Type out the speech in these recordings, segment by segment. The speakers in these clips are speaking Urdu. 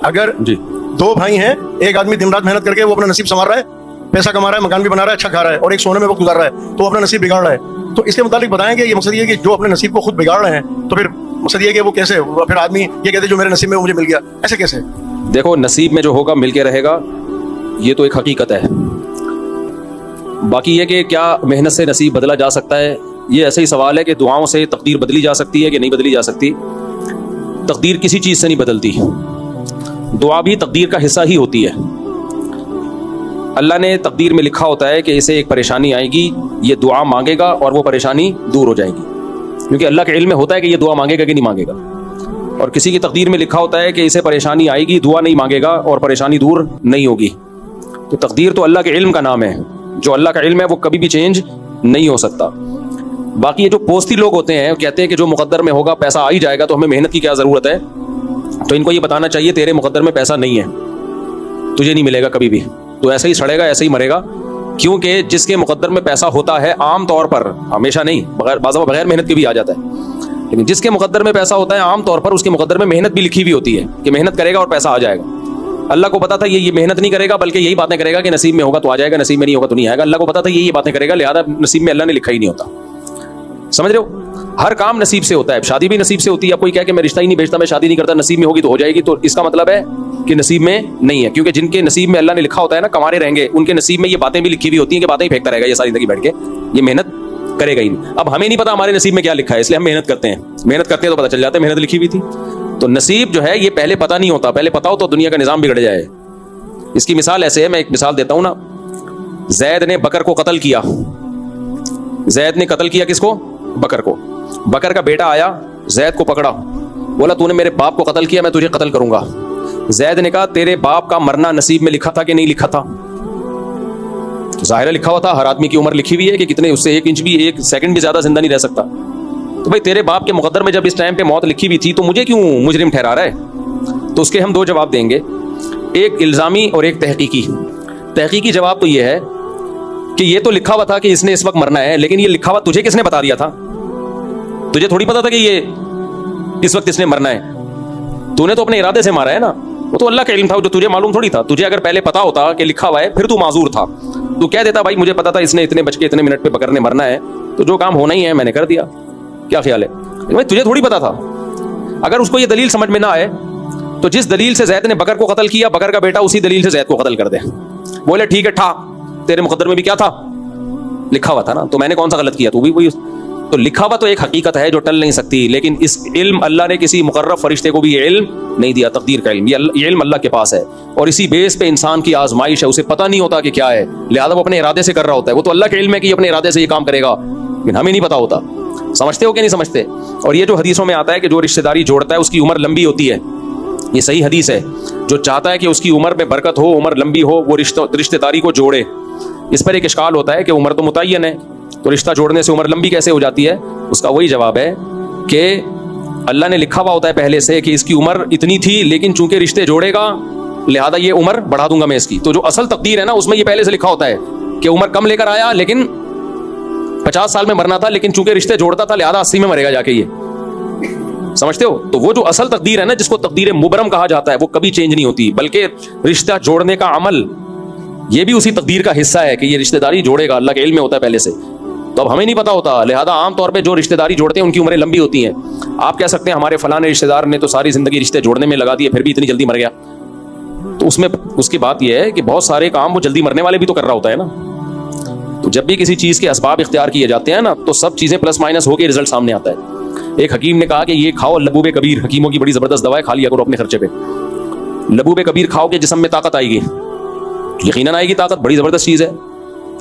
اگر جی دو بھائی ہیں, ایک آدمی دن رات محنت کر کے وہ اپنا نصیب سنوار رہا ہے, پیسہ کما رہا ہے, مکان بھی بنا رہا ہے, اچھا کھا رہا ہے, اور ایک سونے میں وقت گزار رہا ہے, تو وہ اپنا نصیب بگاڑ رہا ہے. تو اس کے متعلق بتائیں کہ یہ مقصد یہ ہے کہ جو اپنے نصیب کو خود بگاڑ رہے ہیں, تو پھر مقصد یہ ہے کہ وہ کیسے, پھر آدمی یہ کہتے جو میرے نصیب میں مجھے مل گیا, ایسے کیسے؟ دیکھو, نصیب میں جو ہوگا مل کے رہے گا, یہ تو ایک حقیقت ہے. باقی یہ کہ کیا محنت سے نصیب بدلا جا سکتا ہے, یہ ایسا ہی سوال ہے کہ دعاؤں سے تقدیر بدلی جا سکتی ہے کہ نہیں بدلی جا سکتی. تقدیر کسی چیز سے نہیں بدلتی, دعا بھی تقدیر کا حصہ ہی ہوتی ہے. اللہ نے تقدیر میں لکھا ہوتا ہے کہ اسے ایک پریشانی آئے گی, یہ دعا مانگے گا اور وہ پریشانی دور ہو جائے گی, کیونکہ اللہ کے علم میں ہوتا ہے کہ یہ دعا مانگے گا کہ نہیں مانگے گا. اور کسی کی تقدیر میں لکھا ہوتا ہے کہ اسے پریشانی آئے گی, دعا نہیں مانگے گا اور پریشانی دور نہیں ہوگی. تو تقدیر تو اللہ کے علم کا نام ہے, جو اللہ کا علم ہے وہ کبھی بھی چینج نہیں ہو سکتا. باقی یہ جو پوستی لوگ ہوتے ہیں, وہ کہتے ہیں کہ جو مقدر میں ہوگا پیسہ آ ہی جائے گا, تو ہمیں محنت کی کیا ضرورت ہے. تو ان کو یہ بتانا چاہیے تیرے مقدر میں پیسہ نہیں ہے, تجھے نہیں ملے گا کبھی بھی, تو ایسے ہی سڑے گا, ایسے ہی مرے گا. کیونکہ جس کے مقدر میں پیسہ ہوتا ہے عام طور پر, ہمیشہ نہیں, بغیر محنت کے بھی آ جاتا ہے, لیکن جس کے مقدر میں پیسہ ہوتا ہے عام طور پر اس کے مقدر میں محنت بھی لکھی ہوئی ہوتی ہے کہ محنت کرے گا اور پیسہ آ جائے گا. اللہ کو پتا تھا یہ محنت نہیں کرے گا, بلکہ یہی باتیں کرے گا کہ نصیب میں ہوگا تو آ جائے گا, نصیب میں نہیں ہوگا تو نہیں آئے گا. اللہ کو پتا تھا یہ باتیں کرے گا, لہذا نصیب میں اللہ نے لکھا ہی نہیں ہوتا. سمجھ رہے ہو, ہر کام نصیب سے ہوتا ہے. شادی بھی نصیب سے ہوتی ہے. اب کوئی کہے کہ میں رشتہ ہی نہیں بھیجتا, میں شادی نہیں کرتا, نصیب میں ہوگی تو ہو جائے گی, تو اس کا مطلب ہے کہ نصیب میں نہیں ہے. کیونکہ جن کے نصیب میں اللہ نے لکھا ہوتا ہے نا کمارے رہیں گے, ان کے نصیب میں یہ باتیں بھی لکھی ہوئی ہوتی ہیں کہ باتیں ہی پھینکتا رہے گا یہ ساری زندگی بیٹھ کے, یہ محنت کرے گا ہی نہیں. اب ہمیں نہیں پتا ہمارے نصیب میں کیا لکھا ہے, اس لیے ہم محنت کرتے ہیں. محنت کرتے ہیں تو پتہ چل جاتا ہے محنت لکھی ہوئی تھی. تو نصیب جو ہے یہ پہلے پتہ نہیں ہوتا, پہلے پتا ہو تو دنیا کا نظام بگڑ جائے. اس کی مثال ایسے ہے, میں ایک مثال دیتا ہوں نا. زید نے بکر کو قتل کیا. زید نے قتل کیا کس کو؟ بکر کو. بکر کا بیٹا آیا, زید کو پکڑا, بولا تو نے میرے باپ کو قتل کیا, میں تجھے قتل کروں گا. زید نے کہا تیرے باپ کا مرنا نصیب میں لکھا تھا کہ نہیں لکھا تھا؟ ظاہر لکھا ہوا تھا, ہر آدمی کی عمر لکھی ہوئی ہے کہ کتنے, اس سے 1 انچ بھی 1 سیکنڈ بھی زیادہ زندہ نہیں رہ سکتا. تو بھائی تیرے باپ کے مقدر میں جب اس ٹائم پہ موت لکھی ہوئی تھی تو مجھے کیوں مجرم ٹھہرا رہا ہے؟ تو اس کے ہم 2 جواب دیں گے, ایک الزامی اور ایک تحقیقی. تحقیقی جواب تو یہ ہے کہ یہ تو لکھا ہوا تھا کہ اس نے اس وقت مرنا ہے, لیکن یہ لکھا ہوا تجھے کس نے بتا دیا تھا؟ تجھے تھوڑی پتا تھا کہ یہ اس وقت اس نے مرنا ہے, تو نے تو اپنے ارادے سے مارا ہے نا. وہ تو اللہ کا علم تھا, جو تجھے معلوم تھوڑی تھا. تجھے اگر پہلے پتا ہوتا کہ لکھا ہوا ہے پھر تو معذور تھا, تو کہہ دیتا بھائی مجھے پتا تھا اس نے اتنے بج کے اتنے منٹ پہ بکر نے مرنا ہے, تو جو کام ہونا ہی ہے میں نے کر دیا. کیا خیال ہے بھائی, تجھے تھوڑی پتا تھا. اگر اس کو یہ دلیل سمجھ میں نہ آئے تو جس دلیل سے زید نے بکر کو قتل کیا, بکر کا بیٹا اسی دلیل سے زید کو قتل کر دے. بولے ٹھیک ہے ٹھا, تیرے مقدر میں بھی کیا تھا؟ لکھا ہوا تھا نا, تو میں نے کون سا غلط کیا؟ تو بھی وہی. تو لکھا ہوا تو ایک حقیقت ہے جو ٹل نہیں سکتی, لیکن اس علم اللہ نے کسی مقرب فرشتے کو بھی یہ علم نہیں دیا, تقدیر کا علم. یہ علم اللہ کے پاس ہے, اور اسی بیس پہ انسان کی آزمائش ہے. اسے پتہ نہیں ہوتا کہ کیا ہے, لہذا وہ اپنے ارادے سے کر رہا ہوتا ہے. وہ تو اللہ کے علم ہے کہ یہ اپنے ارادے سے یہ کام کرے گا, لیکن ہمیں نہیں پتا ہوتا. سمجھتے ہو کہ نہیں سمجھتے؟ اور یہ جو حدیثوں میں آتا ہے کہ جو رشتہ داری جوڑتا ہے اس کی عمر لمبی ہوتی ہے, یہ صحیح حدیث ہے. جو چاہتا ہے کہ اس کی عمر میں برکت ہو, عمر لمبی ہو, وہ رشتہ داری کو جوڑے. اس پر ایک اشکال ہوتا ہے کہ عمر تو متعین ہے, تو رشتہ جوڑنے سے عمر لمبی کیسے ہو جاتی ہے؟ اس کا وہی جواب ہے کہ اللہ نے لکھا ہوا ہوتا ہے پہلے سے کہ اس کی عمر اتنی تھی, لیکن چونکہ رشتے جوڑے گا لہذا یہ عمر بڑھا دوں گا میں اس کی. تو جو اصل تقدیر ہے نا اس میں یہ پہلے سے لکھا ہوتا ہے کہ عمر کم لے کر آیا, لیکن 50 سال میں مرنا تھا, لیکن چونکہ رشتے جوڑتا تھا لہذا 80 میں مرے گا جا کے. یہ سمجھتے ہو؟ تو وہ جو اصل تقدیر ہے نا, جس کو تقدیر مبرم کہا جاتا ہے, وہ کبھی چینج نہیں ہوتی, بلکہ رشتہ جوڑنے کا عمل یہ بھی اسی تقدیر کا حصہ ہے کہ یہ رشتہ داری جوڑے گا. اللہ کے علم میں ہوتا ہے پہلے سے, تو اب ہمیں نہیں پتا ہوتا, لہذا عام طور پہ جو رشتہ داری جوڑتے ہیں ان کی عمریں لمبی ہوتی ہیں. آپ کہہ سکتے ہیں ہمارے فلاں رشتہ دار نے تو ساری زندگی رشتے جوڑنے میں لگا دیے, پھر بھی اتنی جلدی مر گیا. تو اس کی بات یہ ہے کہ بہت سارے کام وہ جلدی مرنے والے بھی تو کر رہا ہوتا ہے نا. تو جب بھی کسی چیز کے اسباب اختیار کیے جاتے ہیں نا, تو سب چیزیں پلس مائنس ہو کے رزلٹ سامنے آتا ہے. ایک حکیم نے کہا کہ یہ کھاؤ لبوب کبیر, حکیموں کی بڑی زبردست دوا ہے, کھا لیا کرو اپنے خرچے پہ. لبوب کبیر کھاؤ کہ جسم میں طاقت آئے گی, یقیناً آئے گی طاقت, بڑی زبردست چیز ہے.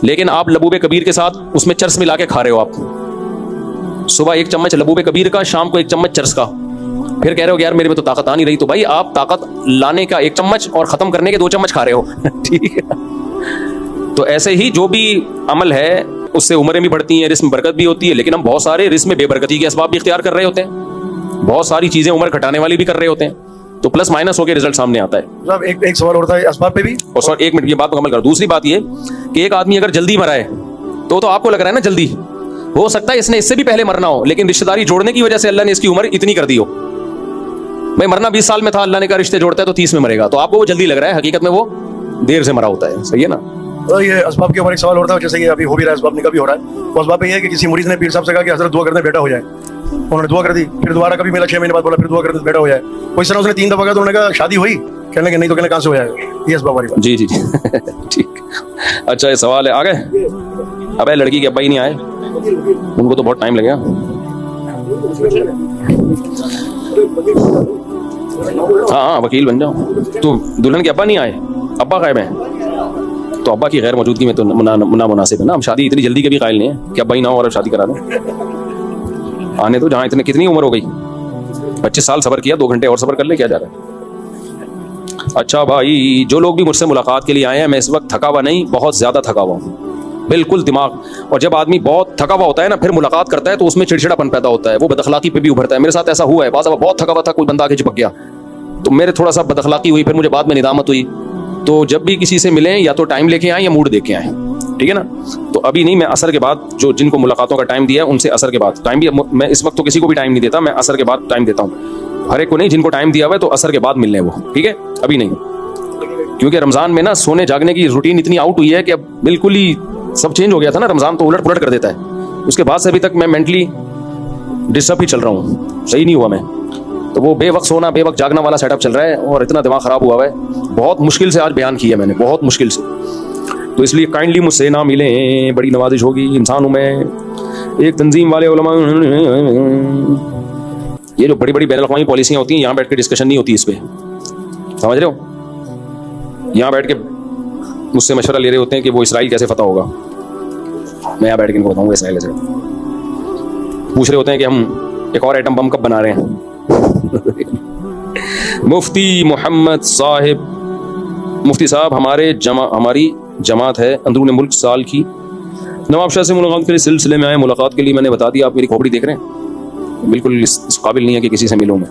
لیکن آپ لبوب کبیر کے ساتھ اس میں چرس ملا کے کھا رہے ہو. آپ صبح 1 چمچ لبوب کبیر کا, شام کو 1 چمچ چرس کا, پھر کہہ رہے ہو کہ یار میرے میں تو طاقت آ نہیں رہی. تو بھائی آپ طاقت لانے کا 1 چمچ اور ختم کرنے کے 2 چمچ کھا رہے ہو. ٹھیک ہے, تو ایسے ہی جو بھی عمل ہے اس سے عمریں بھی بڑھتی ہیں, رزق میں برکت بھی ہوتی ہے, لیکن ہم بہت سارے رزق میں بے برکتی کے اسباب بھی اختیار کر رہے ہوتے ہیں, بہت ساری چیزیں عمر گھٹانے والی بھی کر رہے ہوتے ہیں. تو پلس مائنس ہو کے رزلٹ سامنے آتا ہے. ایک سوال اور تھا اسباب پہ بھی, اور سر 1 منٹ یہ بات مکمل کر. دوسری بات یہ کہ ایک آدمی اگر جلدی مرا ہے تو آپ کو لگ رہا ہے نا جلدی, ہو سکتا ہے اس نے اس سے بھی پہلے مرنا ہو, لیکن رشتہ داری جوڑنے کی وجہ سے اللہ نے اس کی عمر اتنی کر دی ہو. بھائی مرنا 20 سال میں تھا, اللہ نے کہا رشتے جوڑتا ہے تو 30 میں مرے گا, تو آپ کو وہ جلدی لگ رہا ہے, حقیقت میں وہ دیر سے مرا ہوتا ہے. صحیح ہے نا. تو یہ اسباب کے اوپر ایک سوال ہوتا ہے, جیسے کہ ابھی ہو بھی رہا ہے, اسباب نکاح بھی ہو رہا ہے. وہ اسباب یہ ہے کہ کسی مریض نے پیر صاحب سے کہا کہ حضرت دعا کرنے بیٹا ہو جائے, انہوں نے دعا کر دی, پھر دوبارہ کبھی ملا 6 مہینے بعد بولا پھر دعا کرنے بیٹا ہو جائے. وہ اس طرح اس نے 3 دفعہ کہا تو انہوں نے کہا شادی ہوئی, کہنے کہ نہیں, تو کہنے کہاں سے ہو جائے گا. یہ اسباب والی بات. جی جی جی ٹھیک. اچھا یہ سوال ہے, آگے. ابے لڑکی کے ابا ہی نہیں آئے, ان کو تو بہت ٹائم لگے گا. ہاں وکیل بن جاؤ. تو دلہن کے ابا نہیں آئے, ابا غائب ہیں, تو ابا کی غیر موجودگی میں تو نامناسب ہے نا. ہم شادی اتنی جلدی کے بھی قائل نہیں ہے کہ ابا ہی نہ ہو اور شادی کرا دیں. آنے تو جہاں اتنے, کتنی عمر ہو گئی, 25 سال صبر کیا, 2 گھنٹے اور صبر کر لے, کیا جا رہا ہے. اچھا بھائی, جو لوگ بھی مجھ سے ملاقات کے لیے آئے ہیں, میں اس وقت تھکا ہوا نہیں, بہت زیادہ تھکا ہوا ہوں, بالکل دماغ. اور جب آدمی بہت تھکا ہوا ہوتا ہے نا, پھر ملاقات کرتا ہے تو اس میں چڑچڑاپن پیدا ہوتا ہے, وہ بد اخلاقی پہ بھی ابھرتا ہے. میرے ساتھ ایسا ہوا ہے, بعض دفعہ بہت تھکا ہوا تھا, کوئی بندہ آ کے چپک گیا تو میرے تھوڑا سا بد اخلاقی ہوئی, پھر مجھے بعد میں ندامت ہوئی. تو جب بھی کسی سے ملیں یا تو ٹائم لے کے آئیں یا موڈ دے کے آئیں, ٹھیک ہے نا. تو ابھی نہیں, میں عصر کے بعد جو جن کو ملاقاتوں کا ٹائم دیا ہے ان سے عصر کے بعد ٹائم بھی, میں اس وقت تو کسی کو بھی ٹائم نہیں دیتا, میں عصر کے بعد ٹائم دیتا ہوں ہر ایک کو, نہیں جن کو ٹائم دیا ہوا ہے تو عصر کے بعد مل لیں وہ, ٹھیک ہے. ابھی نہیں, کیونکہ رمضان میں نا سونے جاگنے کی روٹین اتنی آؤٹ ہوئی ہے کہ اب بالکل ہی سب چینج ہو گیا تھا نا. رمضان تو الٹ پلٹ کر دیتا ہے, اس کے بعد سے ابھی تک میں مینٹلی ڈسٹرب ہی چل رہا ہوں, صحیح نہیں ہوا میں. تو وہ بے وقت سونا بے وقت جاگنا والا سیٹ اپ چل رہا ہے, اور اتنا دماغ خراب ہوا ہے, بہت مشکل سے آج بیان کیا میں نے, بہت مشکل سے. تو اس لیے کائنڈلی مجھ سے نہ ملیں, بڑی نوازش ہوگی, انسان ہوں میں. ایک تنظیم والے علماء, یہ جو بڑی بڑی بین الاقوامی پالیسیاں ہوتی ہیں, یہاں بیٹھ کے ڈسکشن نہیں ہوتی اس پہ, سمجھ رہے ہو. یہاں بیٹھ کے مجھ سے مشورہ لے رہے ہوتے ہیں کہ وہ اسرائیل کیسے فتح ہوگا, میں یہاں بیٹھ کے ان کو بتاؤں گا اسرائیل کیسے. پوچھ رہے ہوتے ہیں کہ ہم ایک اور ایٹم بم کب بنا رہے ہیں. مفتی محمد صاحب, مفتی صاحب ہماری جماعت ہے اندرون ملک سال کی, نواب شاہ سے ملاقات کے سلسلے میں آئے. ملاقات کے لیے میں نے بتا دیا, آپ میری کھوپڑی دیکھ رہے ہیں, بالکل اس قابل نہیں ہے کہ کسی سے ملوں میں.